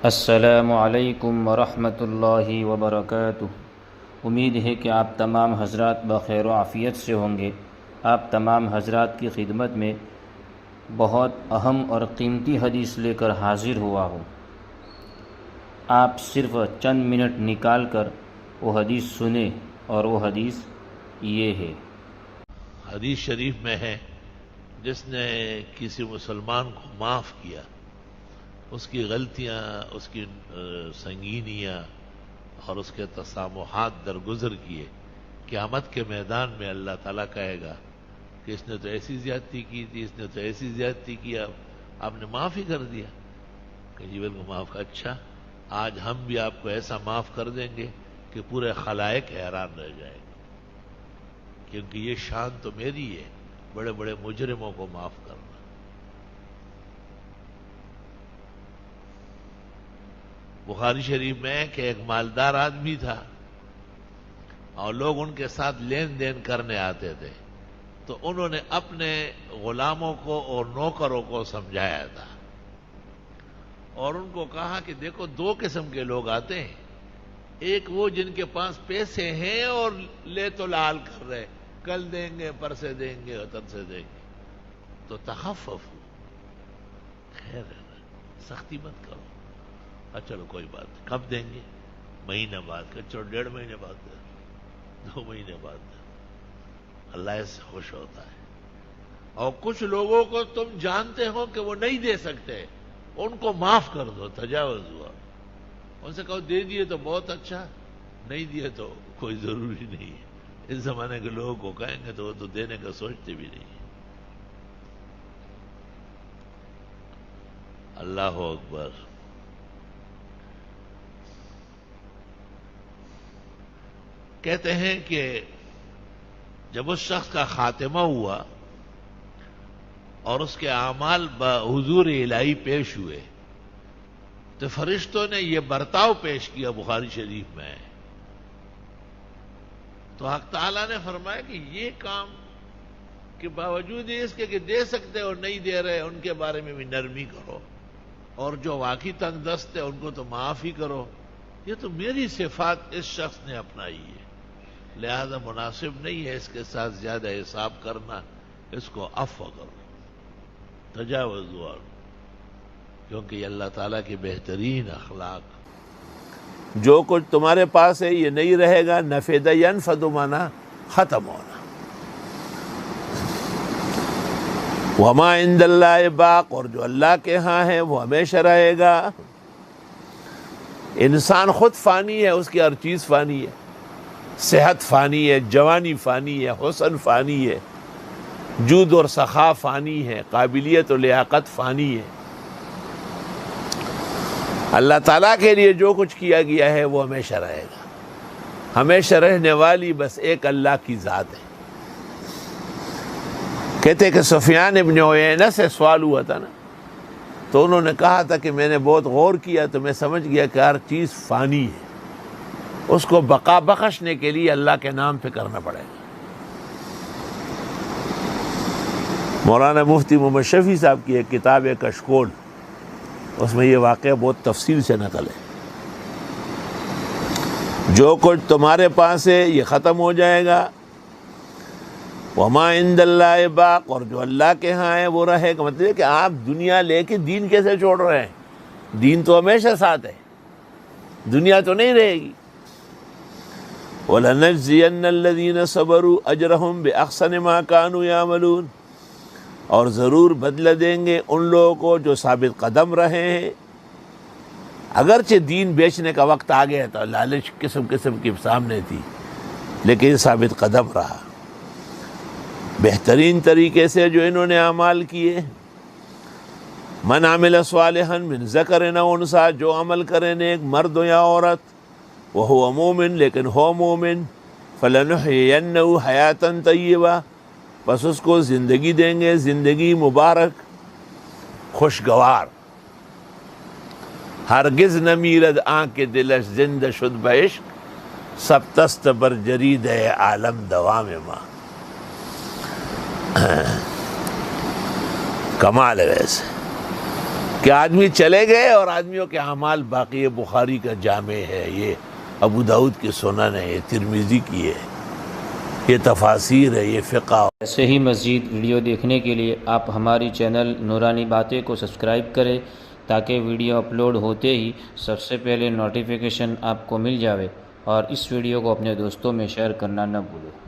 السلام علیکم ورحمۃ اللہ وبرکاتہ۔ امید ہے کہ آپ تمام حضرات بخیر و عافیت سے ہوں گے۔ آپ تمام حضرات کی خدمت میں بہت اہم اور قیمتی حدیث لے کر حاضر ہوا ہوں۔ آپ صرف چند منٹ نکال کر وہ حدیث سنیں، اور وہ حدیث یہ ہے۔ حدیث شریف میں ہے، جس نے کسی مسلمان کو معاف کیا، اس کی غلطیاں، اس کی سنگینیاں اور اس کے تسامحات درگزر کیے، قیامت کے میدان میں اللہ تعالیٰ کہے گا کہ اس نے تو ایسی زیادتی کی تھی، اس نے تو ایسی زیادتی کی، آپ نے معاف ہی کر دیا کہ جی بالکل معاف۔ اچھا، آج ہم بھی آپ کو ایسا معاف کر دیں گے کہ پورے خلائق حیران رہ جائے گا، کیونکہ یہ شان تو میری ہے، بڑے بڑے مجرموں کو معاف کرنا۔ بخاری شریف میں کہ ایک مالدار آدمی تھا اور لوگ ان کے ساتھ لین دین کرنے آتے تھے، تو انہوں نے اپنے غلاموں کو اور نوکروں کو سمجھایا تھا اور ان کو کہا کہ دیکھو، دو قسم کے لوگ آتے ہیں، ایک وہ جن کے پاس پیسے ہیں اور لے تو لال کر رہے، کل دیں گے، پرسے دیں گے، اتن سے دیں گے، تو تخفف، خیر ہے نا، سختی مت کرو۔ چلو کوئی بات نہیں، کب دیں گے؟ مہینہ بعد، چلو 1.5 مہینے بعد دیں، 2 مہینے بعد دیں۔ اللہ اس سے خوش ہوتا ہے۔ اور کچھ لوگوں کو تم جانتے ہو کہ وہ نہیں دے سکتے، ان کو معاف کر دو، تجاوز ہوا، ان سے کہو دے دیے تو بہت اچھا، نہیں دیے تو کوئی ضروری نہیں ہے۔ اس زمانے کے لوگوں کو کہیں گے تو وہ تو دینے کا سوچتے بھی نہیں۔ اللہ اکبر۔ کہتے ہیں کہ جب اس شخص کا خاتمہ ہوا اور اس کے اعمال بحضور الہی پیش ہوئے، تو فرشتوں نے یہ برتاؤ پیش کیا، بخاری شریف میں، تو حق تعالیٰ نے فرمایا کہ یہ کام کے باوجود اس کے کہ دے سکتے اور نہیں دے رہے، ان کے بارے میں بھی نرمی کرو، اور جو واقعی تنگ دست ہے ان کو تو معاف ہی کرو۔ یہ تو میری صفات اس شخص نے اپنائی ہے، لہذا مناسب نہیں ہے اس کے ساتھ زیادہ حساب کرنا، اس کو عفو کرو، تجاوز ہوا، کیونکہ یہ اللہ تعالیٰ کی بہترین اخلاق۔ جو کچھ تمہارے پاس ہے یہ نہیں رہے گا، نفد ینفد مانا ختم ہونا۔ وما عند اللہ باق، اور جو اللہ کے ہاں ہے وہ ہمیشہ رہے گا۔ انسان خود فانی ہے، اس کی ہر چیز فانی ہے، صحت فانی ہے، جوانی فانی ہے، حسن فانی ہے، جود اور سخا فانی ہے، قابلیت و لیاقت فانی ہے۔ اللہ تعالیٰ کے لیے جو کچھ کیا گیا ہے وہ ہمیشہ رہے گا۔ ہمیشہ رہنے والی بس ایک اللہ کی ذات ہے۔ کہتے کہ سفیان ابن عیینہ سے سوال ہوا تھا نا، تو انہوں نے کہا تھا کہ میں نے بہت غور کیا تو میں سمجھ گیا کہ ہر چیز فانی ہے، اس کو بقا بخشنے کے لیے اللہ کے نام پہ کرنا پڑے گا۔ مولانا مفتی محمد شفیع صاحب کی ایک کتاب ہے کشکول، اس میں یہ واقعہ بہت تفصیل سے نقل ہے۔ جو کچھ تمہارے پاس ہے یہ ختم ہو جائے گا، وما عند اللہ باق، اور جو اللہ کے ہاں ہے وہ رہے گا۔ مطلب ہے کہ آپ دنیا لے کے دین کیسے چھوڑ رہے ہیں؟ دین تو ہمیشہ ساتھ ہے، دنیا تو نہیں رہے گی۔ وَلَنَجْزِيَنَّ الَّذِينَ صَبَرُوا أَجْرَهُمْ بِأَحْسَنِ مَا كَانُوا يَعْمَلُونَ، اور ضرور بدلہ دیں گے ان لوگوں کو جو ثابت قدم رہے ہیں۔ اگرچہ دین بیچنے کا وقت آ گیا تو لالچ قسم قسم کی سامنے تھی، لیکن یہ ثابت قدم رہا بہترین طریقے سے جو انہوں نے اعمال کیے۔ من عمل صالحا من ذکر او انثی، جو عمل کرے نیک مرد یا عورت، وہو مومن، لیکن ہو مومن، فلنحیینہ حیاتا طیبہ، بس اس کو زندگی دیں گے، زندگی مبارک خوشگوار۔ ہرگز نہ میرد آنکھ کے دلش زندہ شد بعشق، سب تست بر جرید عالم دوام ماں۔ کمال ہے ویسے کہ آدمی چلے گئے اور آدمیوں کے اعمال باقی. یہ بخاری کا جامع ہے، یہ ابو داؤد کی سنن ہے، یہ ترمذی کی ہے، یہ تفاسیر ہے، یہ فقہ. ایسے ہی مزید ویڈیو دیکھنے کے لیے آپ ہماری چینل نورانی باتیں کو سبسکرائب کریں تاکہ ویڈیو اپلوڈ ہوتے ہی سب سے پہلے نوٹیفیکیشن آپ کو مل جاوے، اور اس ویڈیو کو اپنے دوستوں میں شیئر کرنا نہ بھولیں.